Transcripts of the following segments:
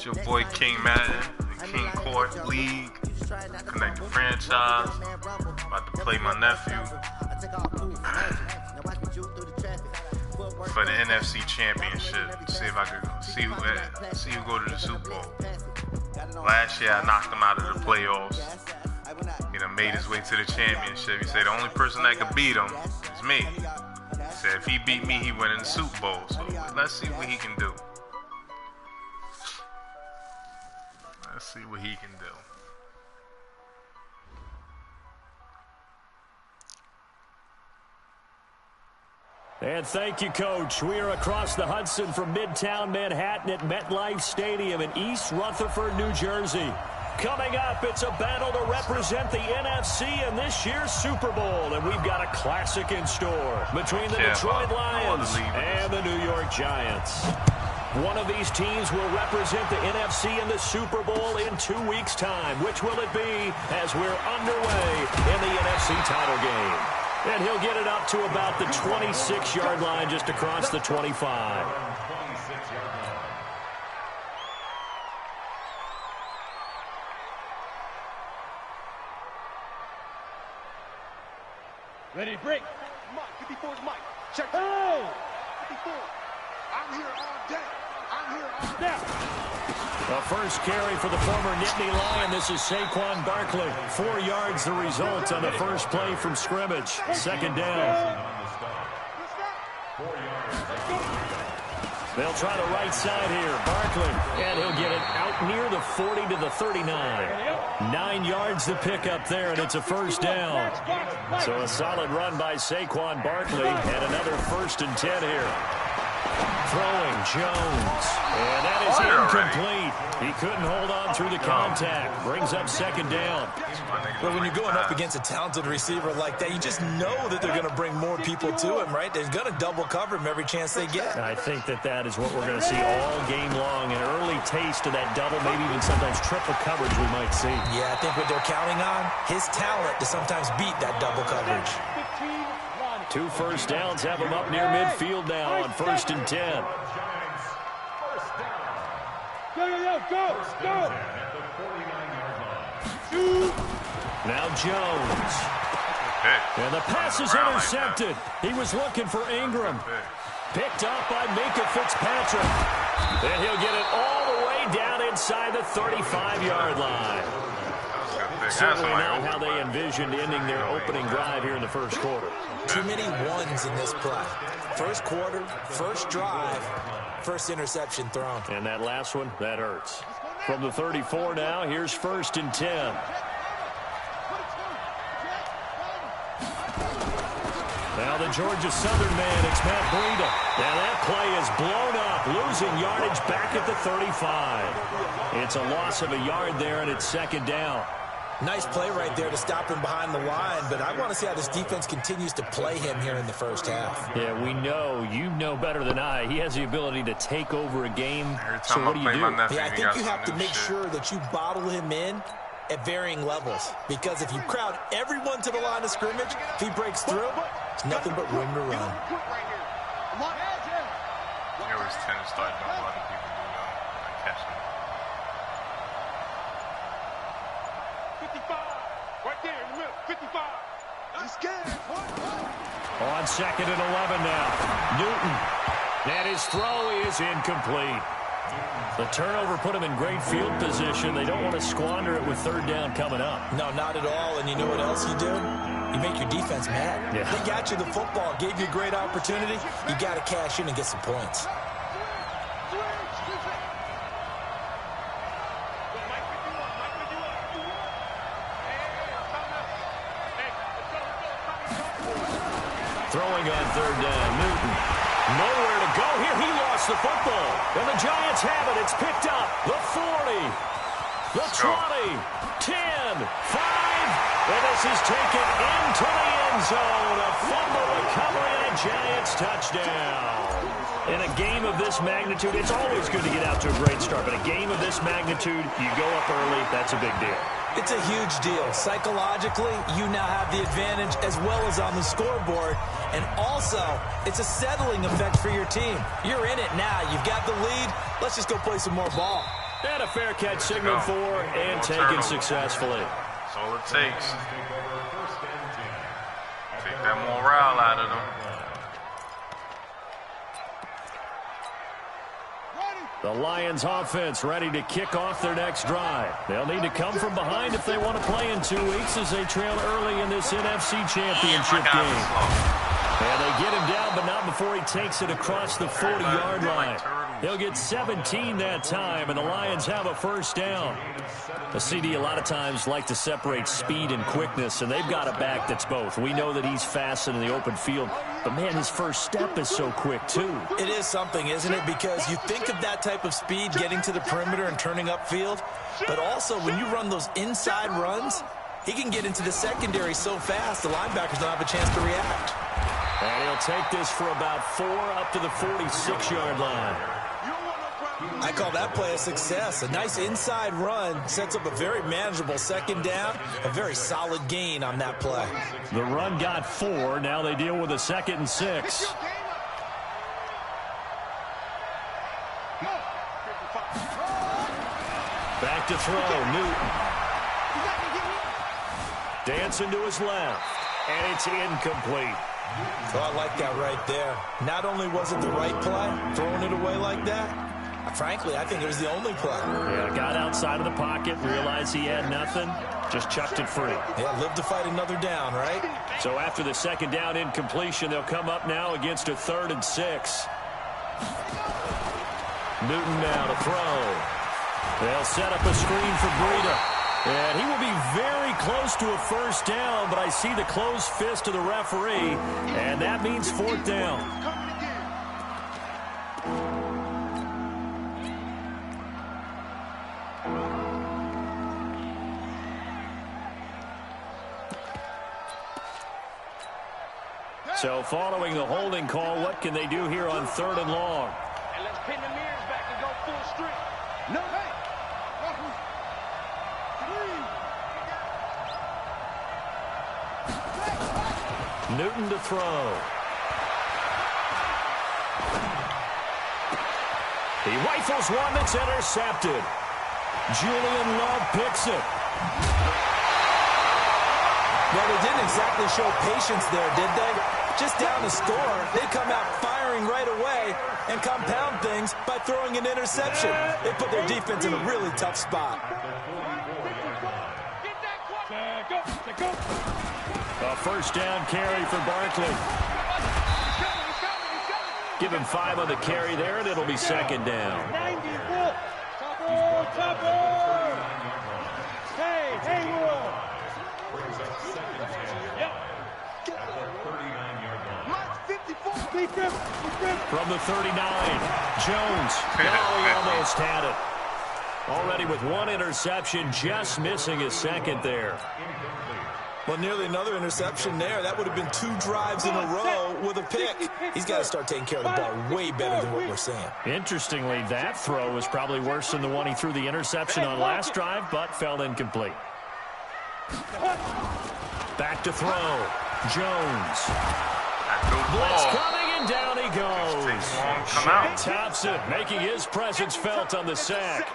your boy King Madden, the King Court League, Connect the franchise. About to play my nephew for the NFC Championship. See if I could see who go to the Super Bowl. Last year I knocked him out of the playoffs. He done made his way to the championship. He said the only person that could beat him is me. He said if he beat me, he win in the Super Bowl. So let's see what he can do. Let's see what he can do. And thank you, Coach. We are across the Hudson from Midtown Manhattan at MetLife Stadium in East Rutherford, New Jersey. Coming up, it's a battle to represent the NFC in this year's Super Bowl. And we've got a classic in store between the Detroit Lions and the New York Giants. One of these teams will represent the NFC in the Super Bowl in 2 weeks' time. Which will it be as we're underway in the NFC title game? And he'll get it up to about the 26-yard line just across the 25. Ready to break. Mike, 54 is Mike. Check. Oh! 54. I'm here all day. I'm here all day. The first carry for the former Nittany Lion. This is Saquon Barkley. 4 yards the result on the first play from scrimmage. Second down. They'll try the right side here. Barkley. And he'll get it out near the 40 to the 39. 9 yards to pick up there, and it's a first down. So a solid run by Saquon Barkley, and another 1st and 10 here. Throwing Jones, and that is incomplete. He couldn't hold on through the contact. Brings up second down. But when you're going up against a talented receiver like that, you just know that they're going to bring more people to him, right? They're going to double cover him every chance they get. And I think that is what we're going to see all game long. An early taste of that double, maybe even sometimes triple coverage we might see. Yeah, I think what they're counting on, his talent to sometimes beat that double coverage. 2 first downs have him up near midfield now on 1st and 10. Go. Now Jones. And the pass is intercepted. He was looking for Ingram. Picked up by Minka Fitzpatrick. And he'll get it all the way down inside the 35-yard line. Certainly not how they envisioned ending their opening drive here in the first quarter. Too many ones in this play. First quarter, first drive, first interception thrown. And that last one, that hurts. From the 34 now, here's 1st and 10. Now the Georgia Southern man, it's Matt Breida. And that play is blown up, losing yardage back at the 35. It's a loss of a yard there, and it's second down. Nice play right there to stop him behind the line, but I want to see how this defense continues to play him here in the first half. Yeah, we know. You know better than I. He has the ability to take over a game. So what do you do? Yeah, I think you have to make sure that you bottle him in at varying levels, because if you crowd everyone to the line of scrimmage, if he breaks through, it's nothing but room to run. He always tend to start doing what other people do, though. Catch him. 55. Right there in the middle. 55. He's scared. On 2nd and 11 now. Newton. And his throw is incomplete. The turnover put him in great field position. They don't want to squander it with 3rd down coming up. No, not at all. And you know what else you do? You make your defense mad. Yeah. They got you the football, gave you a great opportunity. You got to cash in and get some points. Throwing on 3rd down, Newton. Nowhere to go here. He lost the football. And the Giants have it. It's picked up. The 40. The 20. 10. 5. And this is taken into the end zone. A fumble recovery and a Giants touchdown. In a game of this magnitude, it's always good to get out to a great start. But a game of this magnitude, you go up early, that's a big deal. It's a huge deal. Psychologically, you now have the advantage as well as on the scoreboard. And also, it's a settling effect for your team. You're in it now. You've got the lead. Let's just go play some more ball. And a fair catch signaled for and taken successfully. That's all it takes. Take that morale out of them. The Lions offense ready to kick off their next drive. They'll need to come from behind if they want to play in 2 weeks as they trail early in this NFC Championship game. And they get him down, but not before he takes it across the 40-yard line. He'll get 17 that time, and the Lions have a first down. The CD a lot of times like to separate speed and quickness, and they've got a back that's both. We know that he's fast in the open field, but, man, his first step is so quick, too. It is something, isn't it? Because you think of that type of speed getting to the perimeter and turning upfield, but also when you run those inside runs, he can get into the secondary so fast the linebackers don't have a chance to react. And he'll take this for about 4 up to the 46-yard line. I call that play a success. A nice inside run sets up a very manageable second down, a very solid gain on that play. The run got 4. Now they deal with a 2nd and 6. Back to throw, Newton. Dancing to his left, and it's incomplete. Oh, I like that right there. Not only was it the right play, throwing it away like that, frankly, I think it was the only play. Yeah, got outside of the pocket, realized he had nothing, just chucked it free. Yeah, live to fight another down, right? So after the 2nd down incompletion, they'll come up now against a 3rd and 6. Newton now to throw. They'll set up a screen for Breida. And he will be very close to a first down, but I see the closed fist of the referee, and that means 4th down. So following the holding call, what can they do here on 3rd and long? And let's pin the mirrors back and go full strength. No, hey. Newton to throw. He rifles one that's intercepted. Julian Love picks it. Well, they didn't exactly show patience there, did they? Just down the score, they come out firing right away and compound things by throwing an interception. They put their defense in a really tough spot. A first down carry for Barkley. Give him 5 on the carry there, and it'll be 2nd down. From the 39, Jones. Oh, he almost had it. Already with 1 interception, just missing his 2nd there. Well, nearly another interception there. That would have been 2 drives in a row with a pick. He's got to start taking care of the ball way better than what we're seeing. Interestingly, that throw was probably worse than the one he threw the interception on last drive, but fell incomplete. Back to throw. Jones. Blitz coming, and down he goes. Tops it, making his presence felt on the sack.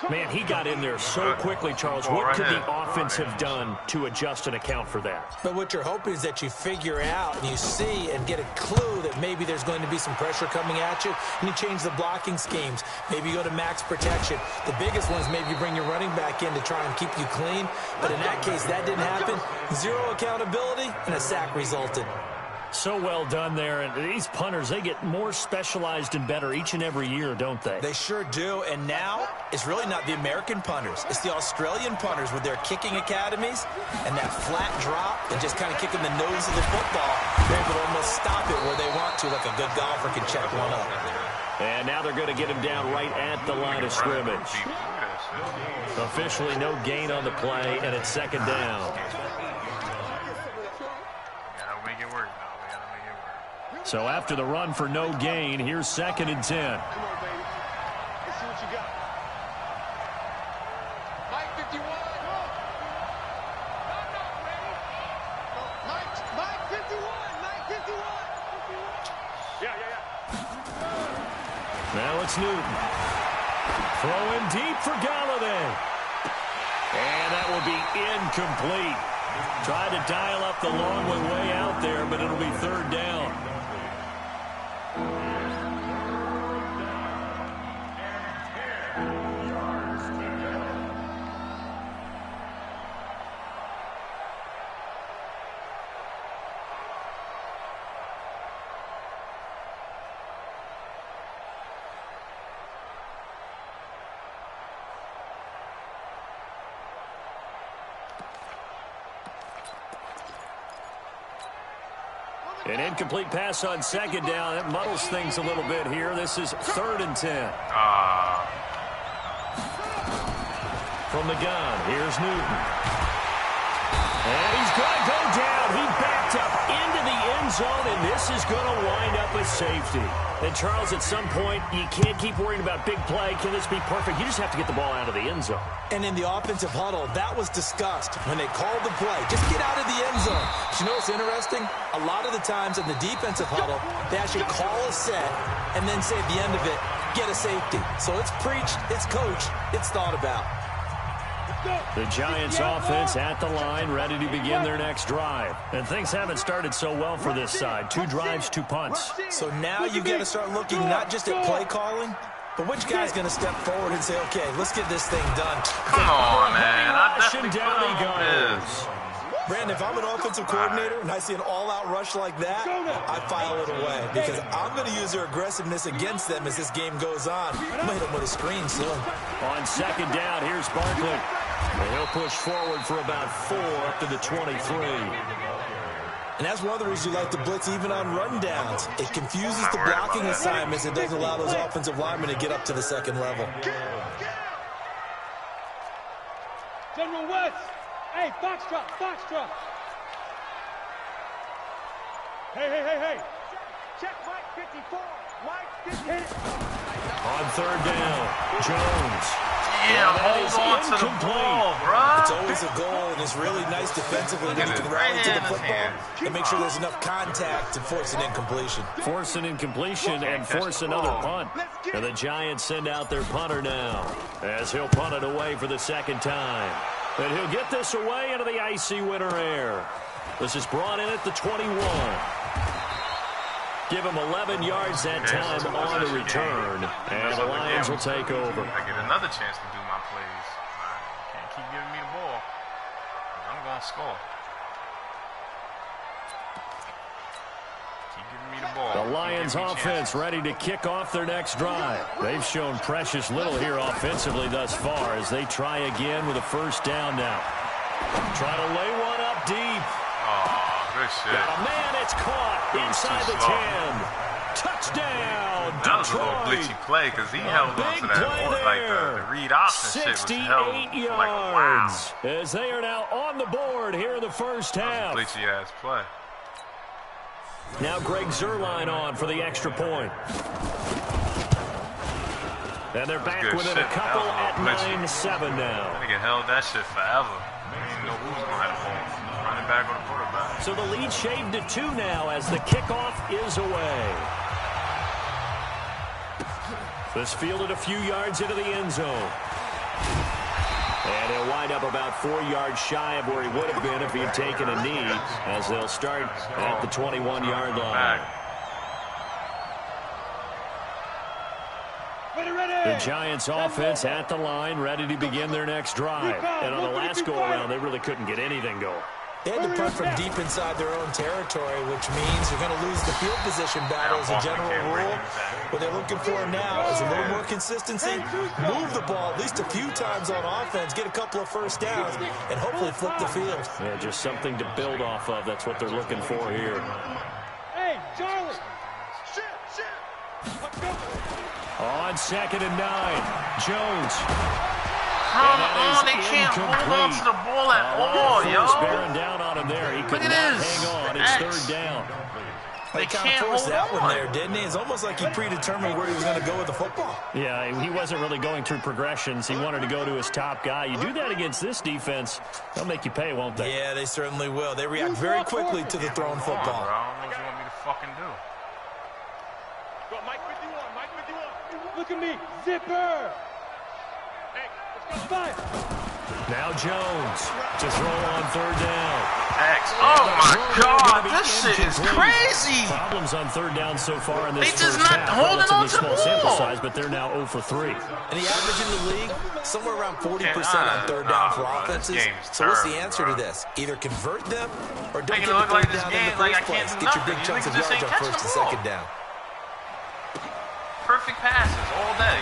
Man, he got in there so quickly, Charles. What could the offense have done to adjust and account for that? But what you're hoping is that you figure out and you see and get a clue that maybe there's going to be some pressure coming at you, and you change the blocking schemes. Maybe you go to max protection. The biggest one is maybe you bring your running back in to try and keep you clean. But in that case, that didn't happen. 0 accountability, and a sack resulted. So well done there. And these punters, they get more specialized and better each and every year, don't they? They sure do. And now, it's really not the American punters. It's the Australian punters with their kicking academies and that flat drop and just kind of kicking the nose of the football. They're able to almost stop it where they want to, like a good golfer can check one up. And now they're going to get him down right at the line of scrimmage. Officially no gain on the play, and it's 2nd down. So after the run for no gain, here's 2nd and 10. Come on, baby. Let's see what you got. Mike 51. Mike 51. Mike 51. Yeah. Now it's Newton. Throwing deep for Galladay. And that will be incomplete. Tried to dial up the long one way out there, but it'll be third down. An incomplete pass on second down. That muddles things a little bit here. This is 3rd and 10. From the gun, here's Newton. And he's going to go down. He backed up into the end zone, and this is going to wind up a safety. And, Charles, at some point, you can't keep worrying about big play. Can this be perfect? You just have to get the ball out of the end zone. And in the offensive huddle, that was discussed when they called the play. Just get out of the end zone. But you know what's interesting? A lot of the times in the defensive huddle, they actually call a set and then say at the end of it, get a safety. So it's preached, it's coached, it's thought about. The Giants offense at the line, ready to begin their next drive. And things haven't started so well for this side. 2 drives, 2 punts. So now you've got to start looking not just at play calling, but which guy's going to step forward and say, okay, let's get this thing done. Come on, man. I definitely down he goes. Brandon, if I'm an offensive coordinator and I see an all-out rush like that, I file it away because I'm going to use their aggressiveness against them as this game goes on. I'm going to hit them with a screen soon. On second down, here's Barkley. And he'll push forward for about 4 up to the 23. And that's one of the reasons you like to blitz even on rundowns. It confuses the blocking assignments and doesn't allow those offensive linemen to get up to the second level. General West. Hey, Foxtrot, Foxtrot. Hey. Check Mike 54. Mike 50. On third down, Jones. Yeah, hold on to the ball, bro. It's always a goal, and it's really nice defensively when you can rally to the football and make sure there's enough contact to force an incompletion. Force an incompletion and force another punt. And the Giants send out their punter now as he'll punt it away for the second time. And he'll get this away into the icy winter air. This is brought in at the 21. Give him 11 yards that time on the return. And the Lions will take over. I get another chance to do my plays. Can't keep giving me the ball. I'm going to score. Keep giving me the ball. The Lions offense ready to kick off their next drive. They've shown precious little here offensively thus far as they try again with a first down now. Try to lay one up deep. Good shit. Got a man, it's caught inside the 10. Touchdown, Detroit. That was a little glitchy play because he held on to that. Like the read option shit was held 68 yards. Like a wow. As they are now on the board here in the first half. Glitchy ass play. Now Greg Zuerlein on for the extra point. And they're back within a couple at 9-7 now. I think it held that shit forever. I didn't know who was going to have the ball. Running back or the quarterback. So the lead shaved to 2 now as the kickoff is away. This fielded a few yards into the end zone. And he'll wind up about 4 yards shy of where he would have been if he had taken a knee, as they'll start at the 21-yard line. The Giants offense at the line, ready to begin their next drive. And on the last go-around, they really couldn't get anything going. They had to punt from deep inside their own territory, which means you're going to lose the field position battle as a general rule. What they're looking for now is a little more consistency, move the ball at least a few times on offense, get a couple of first downs, and hopefully flip the field. Yeah, just something to build off of. That's what they're looking for here. Hey, Charlie. Shit. Let's go. On 2nd and 9, Jones. Come on, they can't hold on to the ball at all, yo. Bearing down on him there. He could not hang on. It's 3rd down. They kind of forced that one there, didn't he? It's almost like he predetermined where he was going to go with the football. Yeah, he wasn't really going through progressions. He wanted to go to his top guy. You do that against this defense, they'll make you pay, won't they? Yeah, they certainly will. They react very quickly to the thrown football. I don't know what you want me to fucking do. Go, Mike 51. Look at me. Zipper. Now Jones to throw on third down. Oh my God, this shit is crazy. Problems on third down so far in this They just first not half. holding on to the Small sample ball. size, but they're now 0 for 3. And the average in the league, somewhere around 40% on third down for offenses. So what's the answer to this? Either convert them or don't get the third down in the first place. Get your big chunks of yards on first and second down. Perfect passes all day.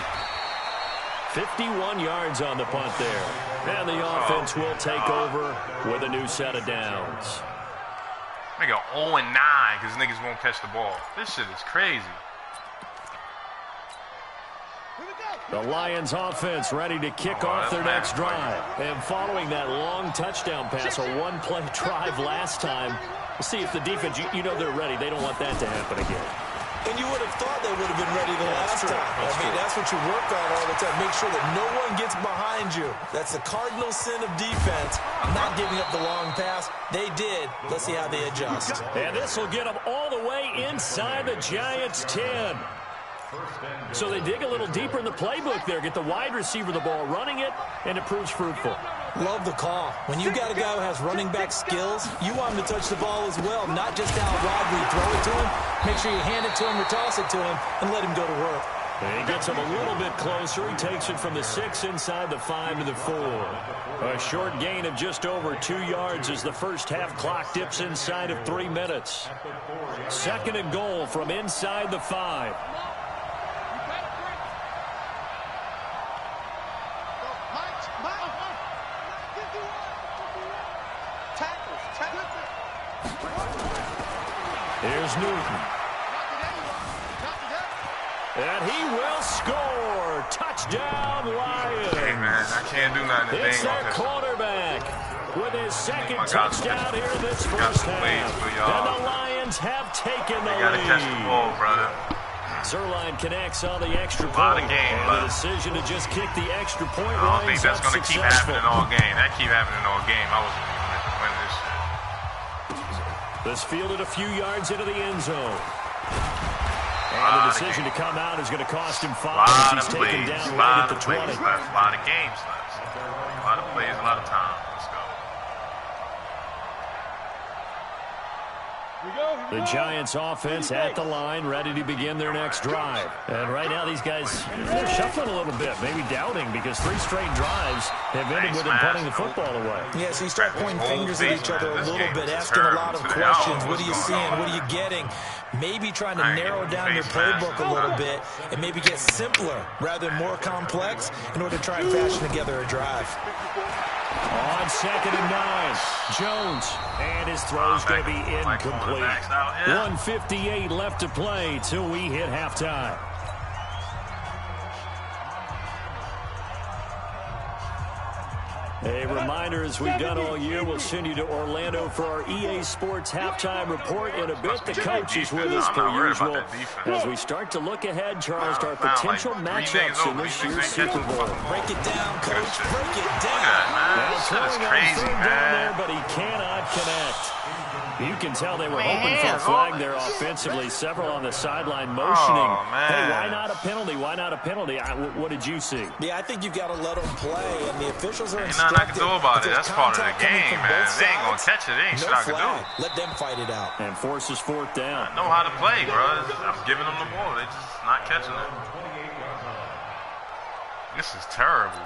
51 yards on the punt there. And the offense will take over with a new set of downs. Nigga 0-9 because niggas won't catch the ball. This shit is crazy. The Lions offense ready to kick off their next drive. And following that long touchdown pass, a one-play drive last time, we'll see if the defense, you know they're ready. They don't want that to happen again. And you would have thought they would have been ready the last time. That's what you work on all the time. Make sure that no one gets behind you. That's the cardinal sin of defense, not giving up the long pass. They did. Let's see how they adjust. And this will get them all the way inside the Giants' 10. So they dig a little deeper in the playbook there, get the wide receiver the ball, running it, and it proves fruitful. Love the call. When you got a guy who has running back skills, you want him to touch the ball as well, not just out wide where you throw it to him. Make sure you hand it to him or toss it to him and let him go to work. And he gets him a little bit closer. He takes it from the 6 inside the 5 to the 4. A short gain of just over 2 yards as the first half clock dips inside of 3 minutes. 2nd and goal from inside the 5. Here's Newton. And he will score. Touchdown, Lions. Hey, man, I can't do nothing. It's their quarterback with his second touchdown here this first half. And the Lions have taken the lead. They got to catch the ball, brother. Zerline connects on the extra point. Lot of game, and the decision to just kick the extra point. I don't think that's going to keep happening all game. That keep happening all game. I wasn't even winning this shit. This fielded a few yards into the end zone. And the decision to come out is going to cost him 5 as he's taken down right at the 20. A lot of games left. A lot of plays, a lot of time. Let's go. The Giants offense at the line, ready to begin their next drive. And right now these guys, they're shuffling a little bit, maybe doubting, because 3 straight drives have ended with them putting the football away. Yeah, so you start pointing fingers at each other a little bit, asking a lot of questions. What are you seeing? What are you getting? Maybe trying to narrow down your playbook a little bit and maybe get simpler rather than more complex in order to try and fashion together a drive. On 2nd and 9, Jones, and his throw's going to be incomplete. 1:58 left to play till we hit halftime. A reminder, as we've done all year, we'll send you to Orlando for our EA Sports halftime report in a bit. The coach is with us per usual as we start to look ahead, Charles, to our potential matchups in this year's Super Bowl. Break it down, coach. Break it down. Well, throwing on third down there, but he cannot connect. You can tell they were hoping for a flag there offensively. Several on the sideline motioning. Hey, why not a penalty? Why not a penalty? What did you see? Yeah, I think you've got to let them play, and the officials are Ain't nothing I can do about it. That's part of the game, man. They ain't going to catch it. They ain't shit I can do. Let them fight it out. And forces 4th down. I know how to play, bro. I'm giving them the ball. They just not catching it. This is terrible.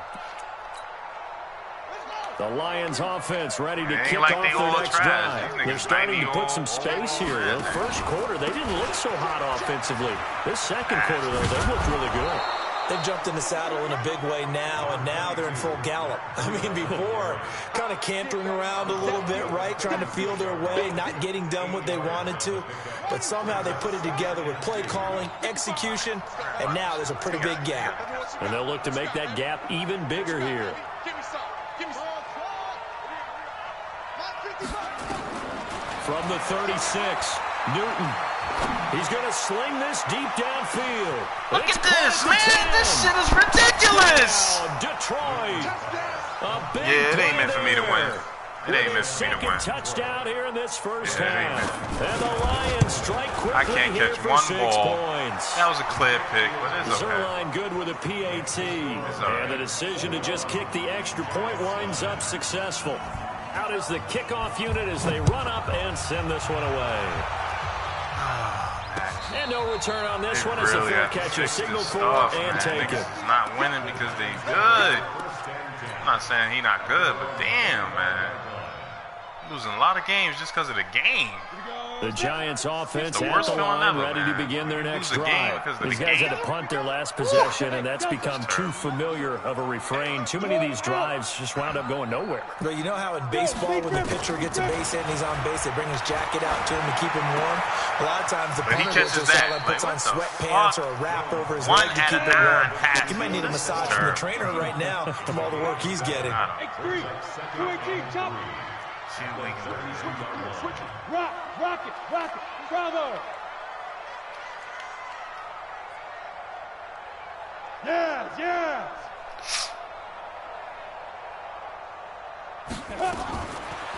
The Lions offense ready to kick off their next drive. They're starting to put some space here. The first quarter, they didn't look so hot offensively. This second quarter, though, they looked really good. They've jumped in the saddle in a big way now, and now they're in full gallop. I mean, before, kind of cantering around a little bit, right? Trying to feel their way, not getting done what they wanted to. But somehow they put it together with play calling, execution, and now there's a pretty big gap. And they'll look to make that gap even bigger here. From the 36, Newton. He's going to sling this deep downfield. Look at this, man. This shit is ridiculous. Detroit. Yeah, it ain't meant for me to win. It ain't meant for me to win. Touchdown here in this first half. And the Lions strike quickly. I can't catch one 6 ball. Points. That was a clear pick, but it's okay. Zerline good with a PAT. And the decision to just kick the extra point winds up successful. Out is the kickoff unit as they run up and send this one away. And no return on this one as the fair catch is signaled for and taken. Niggas is not winning because they good. I'm not saying he not good, but damn, man. Losing a lot of games just because of the game. The Giants offense at the line ready to begin their next drive. These guys had to punt their last possession, and that's become too familiar of a refrain. Too many of these drives just wound up going nowhere. But you know how in baseball when the pitcher gets a base hit and he's on base, they bring his jacket out to him to keep him warm? A lot of times the punter goes to the sideline, puts on sweatpants or a wrap over his leg to keep it warm. You might need a massage from the trainer right now from all the work he's getting. X3, 218, chop. Rock it, bravo. Yes.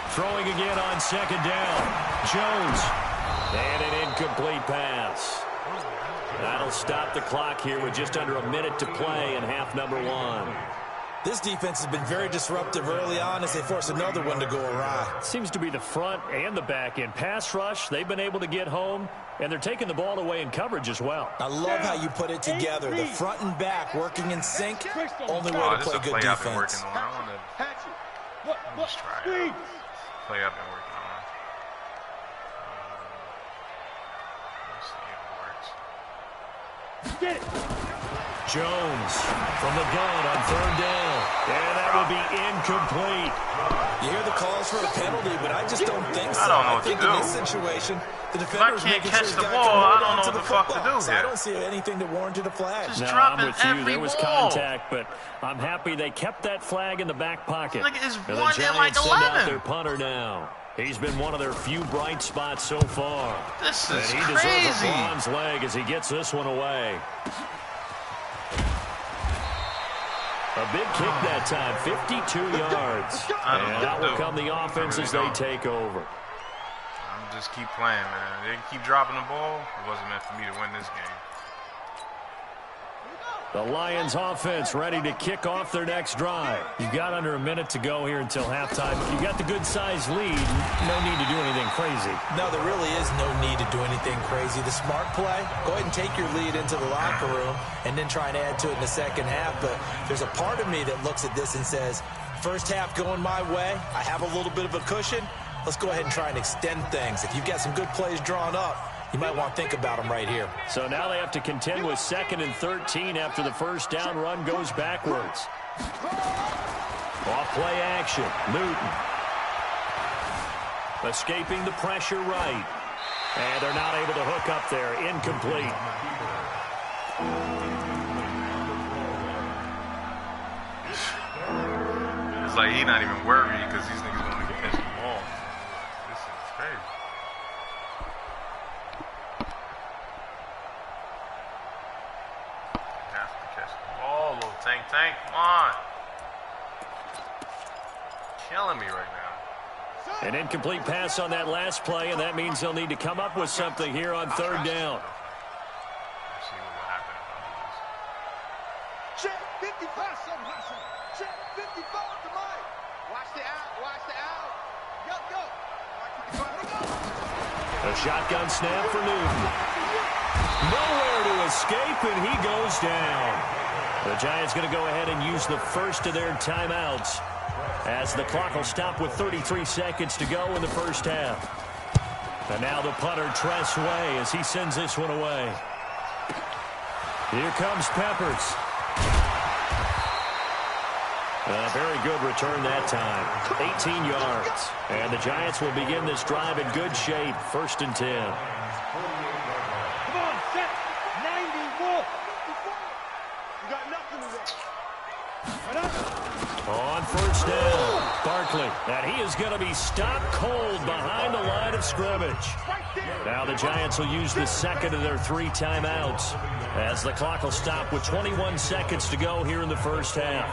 Throwing again on second down. Jones. And an incomplete pass. That'll stop the clock here with just under a minute to play in half number 1. This defense has been very disruptive early on as they force another one to go awry. Seems to be the front and the back end. Pass rush, they've been able to get home, and they're taking the ball away in coverage as well. I love how you put it together. The front and back working in sync. Only way to play good defense. Just try it. Play I've been working on. Let's see if it works. Get it. Jones from the gun on third down. And that will be incomplete. You hear the calls for a penalty, but I just don't think so. I don't know what to do. In this situation, the defender if I can't catch the ball, I don't know what the fuck to do here. I don't see anything that warranted a flag. Just I'm with you. There was ball. contact, but I'm happy they kept that flag in the back pocket. Look, it's and one the in like Giants 11. send out their punter now. He's been one of their few bright spots so far. This is and he deserves a bronze leg as he gets this one away. A big kick that time, 52 yards. And that will come the offense as they take over. I'm just keep playing, man. They keep dropping the ball. It wasn't meant for me to win this game. The Lions offense ready to kick off their next drive. You've got under a minute to go here until halftime. You got the good-sized lead. No need to do anything crazy. No, there really is no need to do anything crazy. The smart play, go ahead and take your lead into the locker room and then try and add to it in the second half. But there's a part of me that looks at this and says, first half going my way, I have a little bit of a cushion. Let's go ahead and try and extend things. If you've got some good plays drawn up, you might want to think about them right here. So now they have to contend with 2nd and 13 after the first down run goes backwards. Off play action. Newton. Escaping the pressure right. And they're not able to hook up there. Incomplete. It's like he's not even worried because these niggas want to catch the ball. This is crazy. Tank, come on. Killing me right now. An incomplete pass on that last play, and that means they'll need to come up with something here on third down. Let's see what will happen. Check 55, Hassan. Check 55 to Mike. Watch the out. Yo. A shotgun snap for Newton. Nowhere to escape, and he goes down. The Giants going to go ahead and use the first of their timeouts as the clock will stop with 33 seconds to go in the first half. And now the punter, Tress Way, as he sends this one away. Here comes Peppers. A very good return that time. 18 yards. And the Giants will begin this drive in good shape. 1st and 10. Come on, set. 91. You got nothing to that. On first down, Barkley. And he is going to be stopped cold behind the line of scrimmage. Now the Giants will use the second of their 3 timeouts as the clock will stop with 21 seconds to go here in the first half.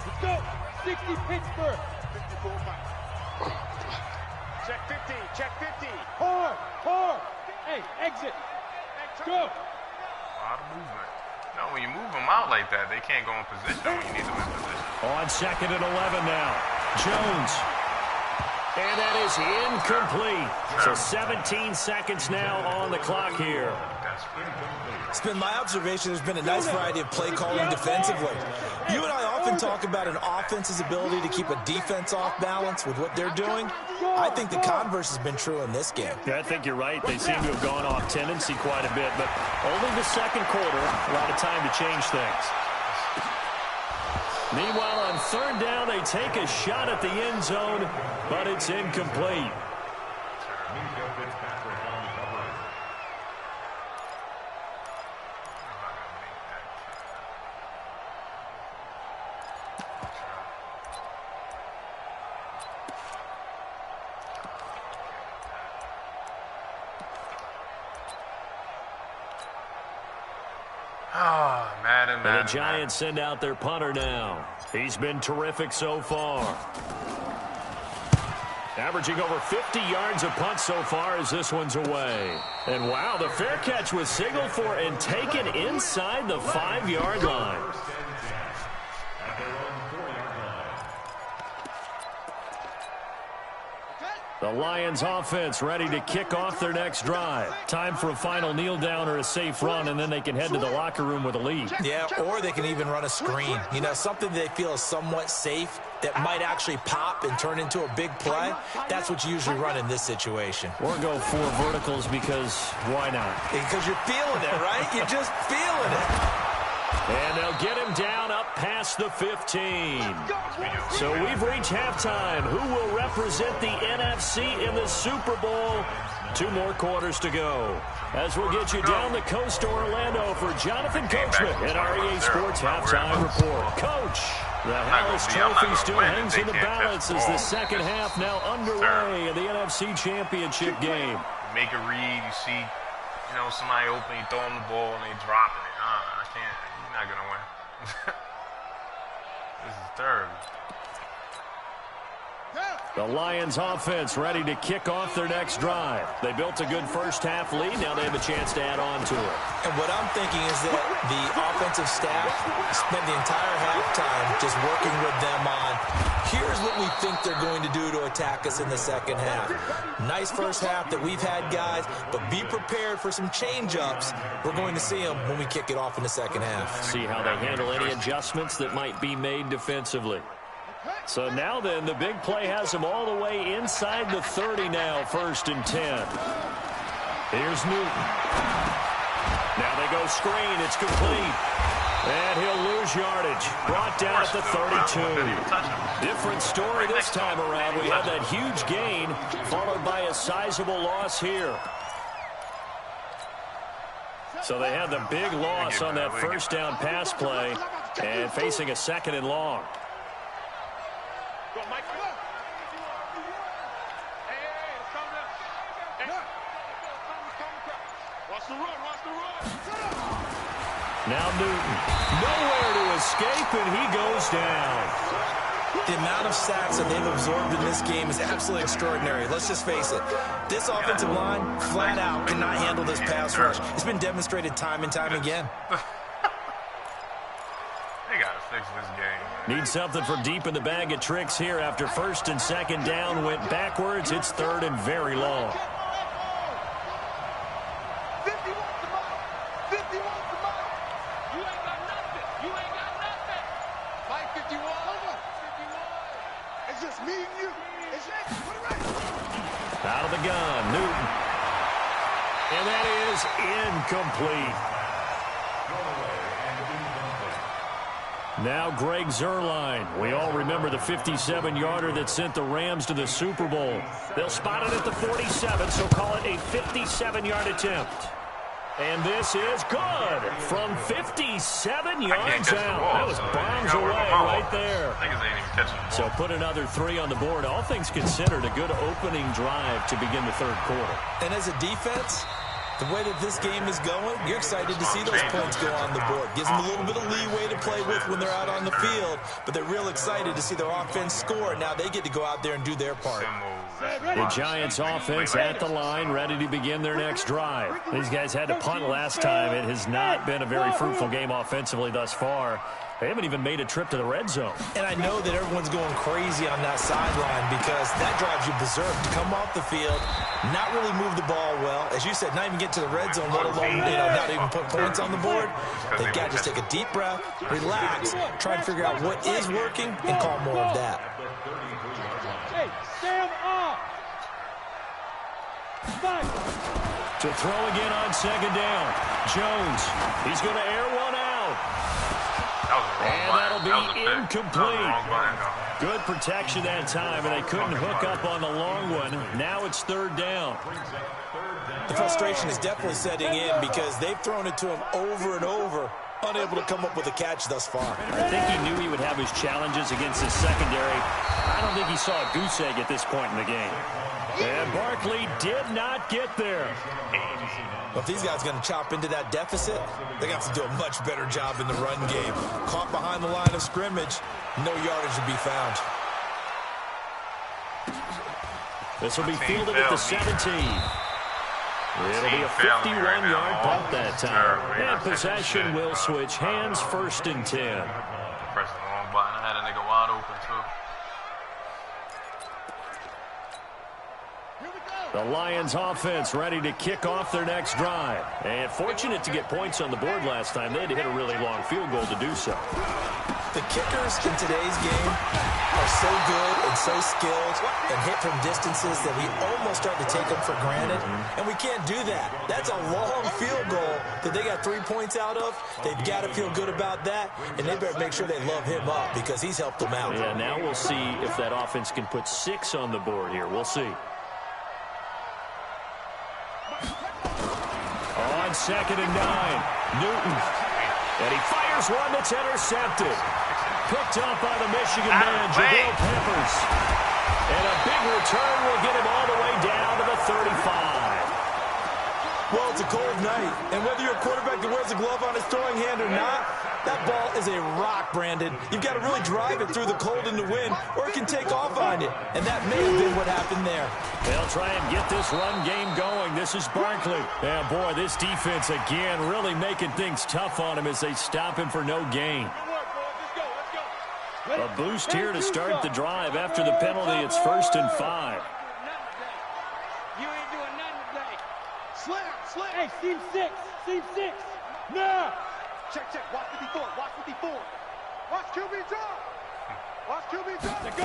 Let's go. 60 Pittsburgh. 54 Mike. Check 50, check 50. Hard. Hey, exit. Go. A lot of movement. No, when you move them out like that, they can't go in position when you need them in position. On 2nd and 11 now. Jones. And that is incomplete. So 17 seconds now on the clock here. It's been my observation there's been a nice variety of play calling defensively. You and I often talk about an offense's ability to keep a defense off balance with what they're doing. I think the converse has been true in this game. Yeah, I think you're right. They seem to have gone off tendency quite a bit, but only the second quarter, a lot of time to change things. Meanwhile, on 3rd down, they take a shot at the end zone, but it's incomplete. Madden. And the Giants send out their punter now. He's been terrific so far. Averaging over 50 yards a punt so far as this one's away. And wow, the fair catch was signaled for and taken inside the 5-yard line. The Lions offense ready to kick off their next drive. Time for a final kneel down or a safe run, and then they can head to the locker room with a lead. Yeah, or they can even run a screen. You know, something they feel is somewhat safe that might actually pop and turn into a big play. That's what you usually run in this situation. Or go 4 verticals because why not? Because you're feeling it, right? You're just feeling it. And they'll get him down up past the 15. So we've reached halftime. Who will represent the NFC in the Super Bowl? 2 more quarters to go. As we'll get you down the coast to Orlando for Jonathan Coachman at our EA Sports Halftime Report. Coach, the Harris Trophy still hangs in the balance as the second half now underway in the NFC Championship game. Make a read, you see, somebody open, you throw them the ball, and they dropping it. I can't. You're not going to win. This is terrible. The Lions offense ready to kick off their next drive. They built a good first half lead. Now they have a chance to add on to it. And what I'm thinking is that the offensive staff spent the entire halftime just working with them on, here's what we think they're going to do to attack us in the second half. Nice first half that we've had, guys, but be prepared for some change-ups. We're going to see them when we kick it off in the second half. See how they handle any adjustments that might be made defensively. So now then, the big play has them all the way inside the 30 now, 1st and 10. Here's Newton. Now they go screen. It's complete. And he'll lose yardage. Brought down at the 32. Different story this time around. We had that huge gain followed by a sizable loss here. So they had the big loss on that first down pass play and facing a 2nd and long. Now Newton, nowhere to escape, and he goes down. The amount of sacks that they've absorbed in this game is absolutely extraordinary. Let's just face it. This offensive line, flat out, cannot handle this pass rush. It's been demonstrated time and time again. They got to fix this game. Need something from deep in the bag of tricks here after 1st and 2nd down went backwards. It's 3rd and very long. Out of the gun, Newton. And that is incomplete. Now Greg Zuerlein. We all remember the 57-yarder that sent the Rams to the Super Bowl. They'll spot it at the 47, so call it a 57-yard attempt. And this is good from 57 yards out. That was bombs away right there. So put another 3 on the board. All things considered, a good opening drive to begin the 3rd quarter. And as a defense, The way that this game is going, you're excited to see those points go on the board. Gives them a little bit of leeway to play with when they're out on the field, but they're real excited to see their offense score. Now they get to go out there and do their part. The Giants offense at the line, ready to begin their next drive. These guys had to punt last time. It has not been a very fruitful game offensively thus far. They haven't even made a trip to the red zone. And I know that everyone's going crazy on that sideline because that drives you berserk to come off the field, not really move the ball well. As you said, not even get to the red zone, let alone, not even put points on the board. They've got to just take a deep breath, relax, try and figure out what is working, and call more of that. Hey, stand up! To throw again on second down. Jones, he's going to air one out. And that'll be incomplete. Good protection that time, and they couldn't hook up on the long one. Now it's third down. The frustration is definitely setting in because they've thrown it to him over and over, unable to come up with a catch thus far. I think he knew he would have his challenges against his secondary. I don't think he saw a goose egg at this point in the game. And Barkley did not get there. Well, if these guys are going to chop into that deficit, they're going to have to do a much better job in the run game. Caught behind the line of scrimmage, no yardage to be found. This will be fielded at the 17. It'll be a 51-yard punt that time. And possession will switch hands, 1st and 10. Pressing the wrong button. I had a nigga wide open, too. The Lions offense ready to kick off their next drive. And fortunate to get points on the board last time. They had to hit a really long field goal to do so. The kickers in today's game are so good and so skilled and hit from distances that we almost start to take them for granted. And we can't do that. That's a long field goal that they got 3 points out of. They've got to feel good about that. And they better make sure they love him up because he's helped them out. Yeah, now we'll see if that offense can put 6 on the board here. We'll see. On 2nd and 9, Newton. And he fires one that's intercepted. Picked up by the Michigan man, Jabril Peppers. And a big return will get him all the way down to the 35. Well, it's a cold night, and whether you're a quarterback that wears a glove on his throwing hand or not, that ball is a rock, Brandon. You've got to really drive it through the cold and the wind, or it can take off on you, and that may have been what happened there. They'll try and get this run game going. This is Barkley. Yeah, boy, this defense, again, really making things tough on him as they stop him for no gain. A boost here to start the drive. After the penalty, it's 1st and 5. You ain't doing nothing today. Slam. Hey, seam 6. No. Check. Watch 54. Watch QB drop. Let's go.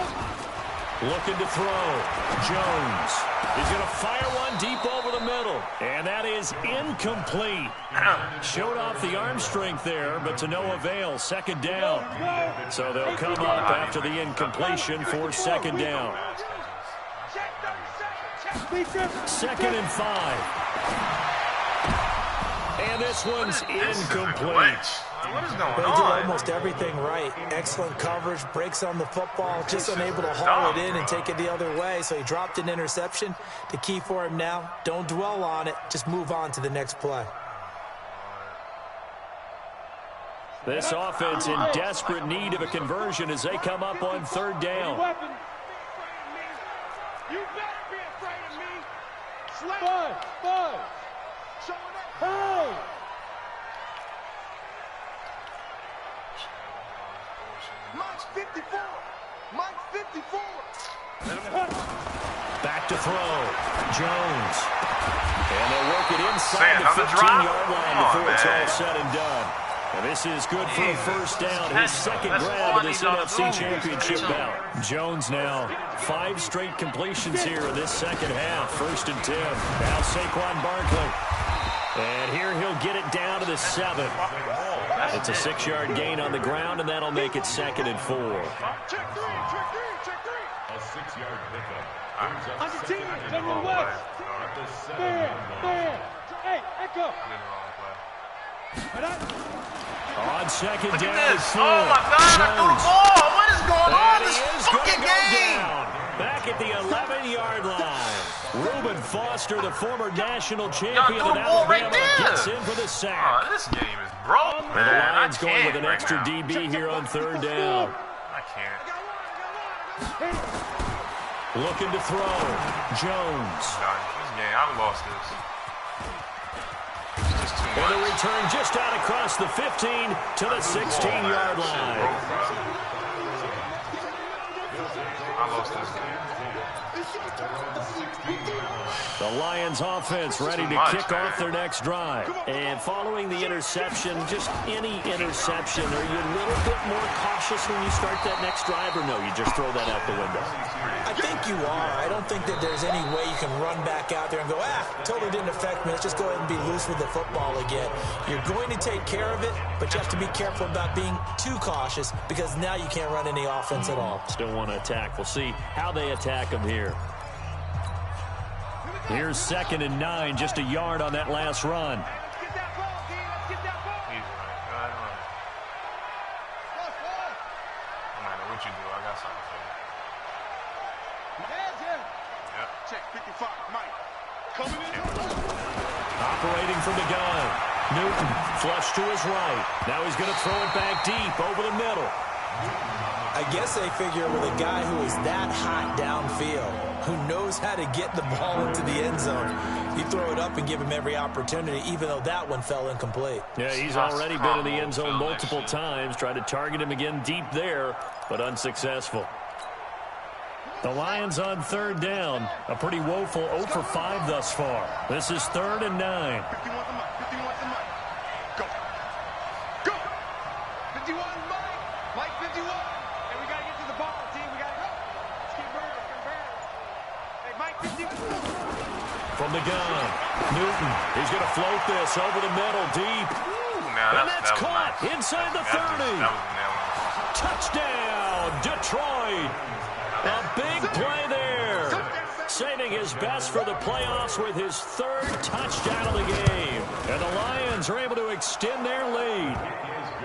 Looking to throw. Jones. He's going to fire one deep over the middle. And that is incomplete. Showed off the arm strength there, but to no avail. 2nd down. So they'll come up after the incompletion for 2nd down. 2nd and 5. And this one's incomplete. What is going They on? did almost everything right. Excellent coverage, breaks on the football, just unable to haul it in and take it the other way. So he dropped an interception. The key for him now, don't dwell on it. Just move on to the next play. This offense in desperate need of a conversion as they come up on 3rd down. You better be afraid of me. Slam. Hey! Mike's 54. Mike's 54. Back to throw. Jones. And they'll work it inside Say the another 15-yard drive? line Come on, before it's all man. said and done. And this is good for a 1st down. His second grab of this NFC Championship bout. Jones now 5 straight completions here in this second half. 1st and 10. Now Saquon Barkley. And here he'll get it down to the 7. It's a 6-yard gain on the ground, and that'll make it 2nd and 4. Check 3. A 6-yard pickup. Under team. General West. Bam. Hey, Echo. On 2nd Look down. at this. 4. Oh, my God. I threw the ball. What is going on And he this is going to fucking go game? down. Back at the 11-yard line. Reuben Foster, the former national champion of Alabama, gets in for the sack. Oh, this game is broke, man. And the Lions going with an right extra now. DB here on third down. I can't. Looking to throw. Jones. This game, I've lost this. It's just too much. And the return just out across the 15 to the 16-yard line. I lost this game. The Lions offense ready to kick off their next drive. And following the interception, just any interception, are you a little bit more cautious when you start that next drive, or no, you just throw that out the window? I think you are. I don't think that there's any way you can run back out there and go, totally didn't affect me. Let's just go ahead and be loose with the football again. You're going to take care of it, but you have to be careful about being too cautious because now you can't run any offense at all. Still want to attack. We'll see how they attack them here. Here's 2nd and 9, just a yard on that last run. No matter what you do, I got something for you. Yep. Check 55, Mike. Coming in. Operating from the gun. Newton, flush to his right. Now he's going to throw it back deep over the middle. I guess they figure with a guy who is that hot downfield, who knows how to get the ball into the end zone, you throw it up and give him every opportunity, even though that one fell incomplete. Yeah, he's already been in the end zone multiple times. Tried to target him again deep there, but unsuccessful. The Lions on third down. A pretty woeful 0 for 5 thus far. This is 3rd and 9. 51 to Mike. 51 to Mike. Go. Go. 51 Mike. Mike 51. Hey, we got to get to the ball, team. We got to go. Let's keep burning. Let's keep burning. Hey, Mike 51. From the gun. Newton. He's going to float this over the middle deep. And that's caught inside the 30. Touchdown, Detroit. A big play there. Saving his best for the playoffs with his 3rd touchdown of the game. And the Lions are able to extend their lead.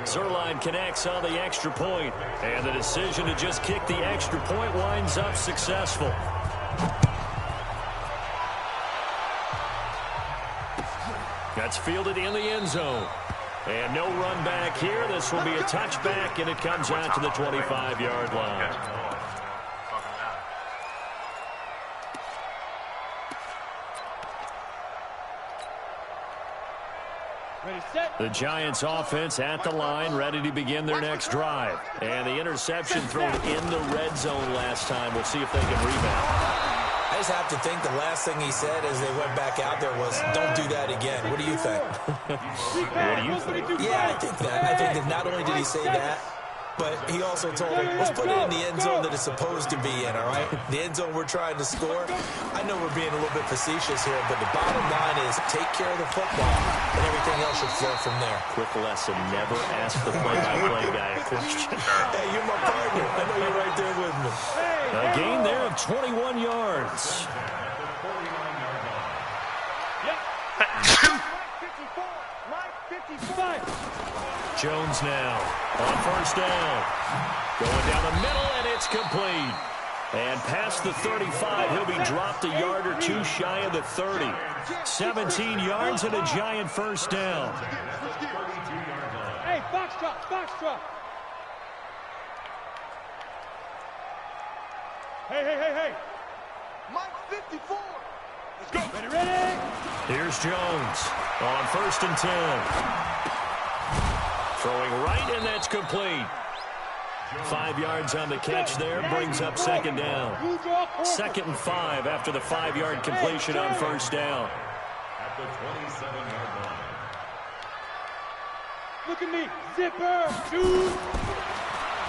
Zerline connects on the extra point. And the decision to just kick the extra point winds up successful. That's fielded in the end zone. And no run back here. This will be a touchback, and it comes out to the 25-yard line. The Giants offense at the line, ready to begin their next drive. And the interception thrown in the red zone last time. We'll see if they can rebound. I just have to think the last thing he said as they went back out there was, don't do that again. What do you think? What do you think? Yeah, I think that. I think that not only did he say that, but he also told him, let's put it in the end zone that it's supposed to be in, all right? The end zone we're trying to score. I know we're being a little bit facetious here, but the bottom line is take care of the football, and everything else should flow from there. Quick lesson, never ask the play-by-play guy a question. Hey, you're my partner. I know you're right there with me. A gain there of 21 yards. Jones now on 1st down. Going down the middle, and it's complete. And past the 35, he'll be dropped a yard or 2 shy of the 30. 17 yards and a giant 1st down. Hey, box truck. Hey. Mike 54. Let's go. Ready? Here's Jones on 1st and 10. Throwing right, and that's complete. 5 yards on the catch there, brings up 2nd down. 2nd and 5 after the 5-yard completion on 1st down. At the 27-yard line. Look at me. Zipper. Shoot.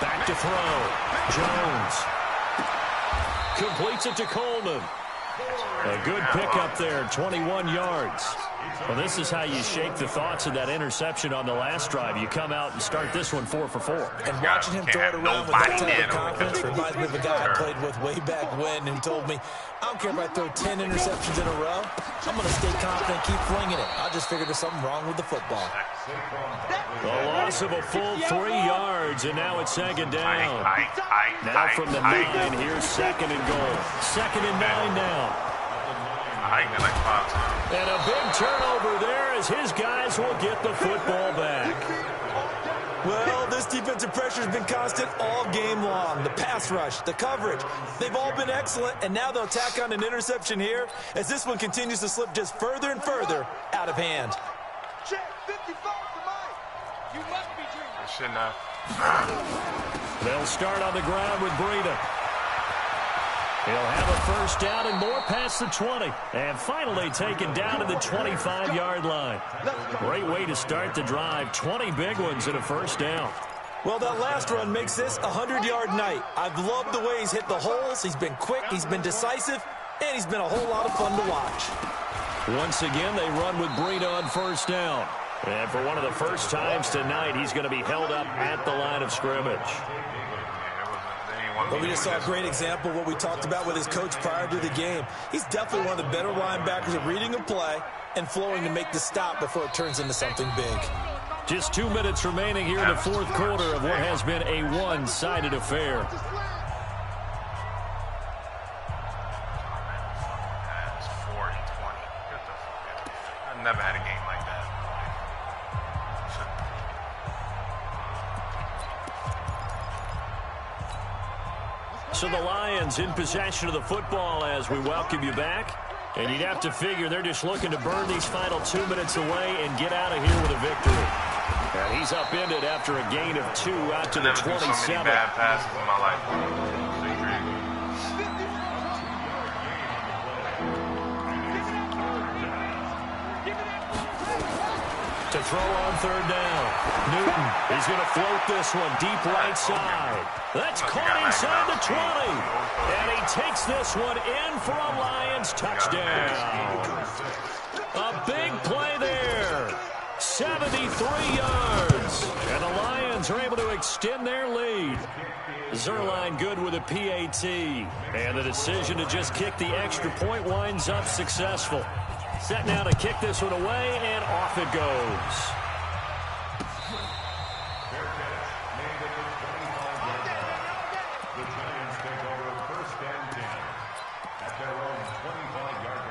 Back to throw. Jones. Completes it to Coleman. A good pickup there, 21 yards. Well, this is how you shake the thoughts of that interception on the last drive. You come out and start this one 4 for 4. And watching him throw it around with that type of confidence reminds me of a guy I played with way back when and told me, I don't care if I throw 10 interceptions in a row. I'm going to stay confident, keep flinging it. I just figured there's something wrong with the football. A loss of a full 3 yards, and now it's 2nd down. Now from the 9, here's 2nd and goal. 2nd and 9 now. hiked it like 5 times. And a big turnover there as his guys will get the football back. Well, this defensive pressure has been constant all game long. The pass rush, the coverage, they've all been excellent, and now they'll tack on an interception here as this one continues to slip just further and further out of hand. I shouldn't have. They'll start on the ground with Breida. He'll have a first down and more past the 20. And finally taken down to the 25-yard line. Great way to start the drive. 20 big ones and a first down. Well, that last run makes this a 100-yard night. I've loved the way he's hit the holes. He's been quick, he's been decisive, and he's been a whole lot of fun to watch. Once again, they run with Breida on first down. And for one of the first times tonight, he's going to be held up at the line of scrimmage. But we just saw a great example of what we talked about with his coach prior to the game. He's definitely one of the better linebackers at reading a play and flowing to make the stop before it turns into something big. Just 2 minutes remaining here in the fourth quarter of what has been a one-sided affair. I've never had a game like that. So the Lions in possession of the football as we welcome you back. And you'd have to figure they're just looking to burn these final 2 minutes away and get out of here with a victory. And he's upended after a gain of 2 out to the 27. I've never threw so many bad passes in my life. To throw on third down. Newton is going to float this one deep right side. That's caught inside the 20. And he takes this one in for a Lions touchdown. A big play there. 73 yards. And the Lions are able to extend their lead. Zerline good with a PAT. And the decision to just kick the extra point winds up successful. Set now to kick this one away, and off it goes. The Giants take over first and 10 at their own 25-yard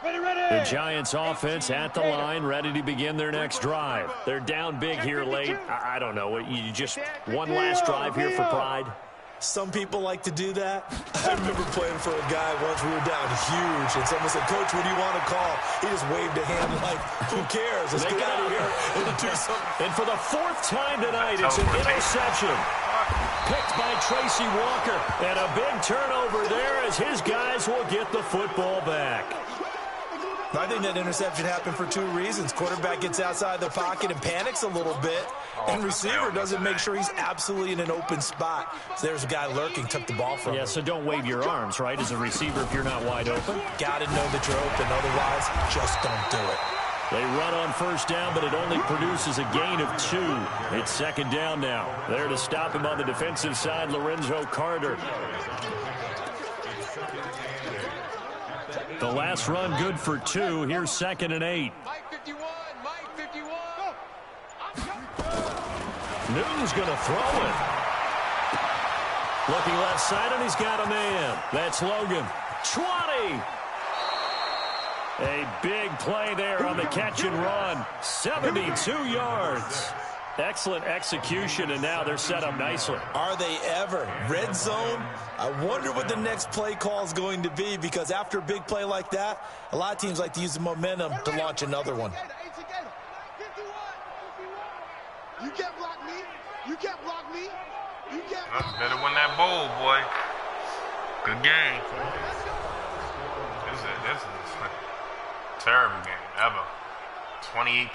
line. The Giants offense at the line, ready to begin their next drive. They're down big here late. I don't know. You just one last drive here for pride. Some people like to do that. I remember playing for a guy once. We were down huge, and someone said, "Coach, what do you want to call?" He just waved a hand like, "Who cares? Let's get out of here and do something." And for the fourth time tonight, it's an interception. Picked by Tracy Walker. And a big turnover there as his guys will get the football back. I think that interception happened for 2 reasons. Quarterback gets outside the pocket and panics a little bit, and receiver doesn't make sure he's absolutely in an open spot. So there's a guy lurking, took the ball from him. Yeah, so don't wave your arms, right, as a receiver if you're not wide open. Got to know that you're open, otherwise just don't do it. They run on first down, but it only produces a gain of 2. It's second down now. There to stop him on the defensive side, Lorenzo Carter. The last run good for 2. Here's 2nd and 8. Mike 51, Mike 51. Newton's going to throw it. Looking left side, and he's got a man. That's Logan. 20. A big play there on the catch and run. 72 yards. Excellent execution, and now they're set up nicely. Are they ever? Red zone? I wonder what the next play call is going to be, because after a big play like that, a lot of teams like to use the momentum to launch another one. You can't block me. You can't block me. You can't block me. Better win that bowl, boy. Good game. This is a terrible game, ever. 28%.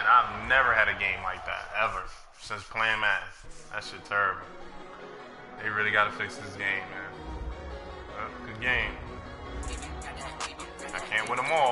I've never had a game like that, ever, since playing Madden. That shit terrible. They really got to fix this game, man. Good game. I can't win them all.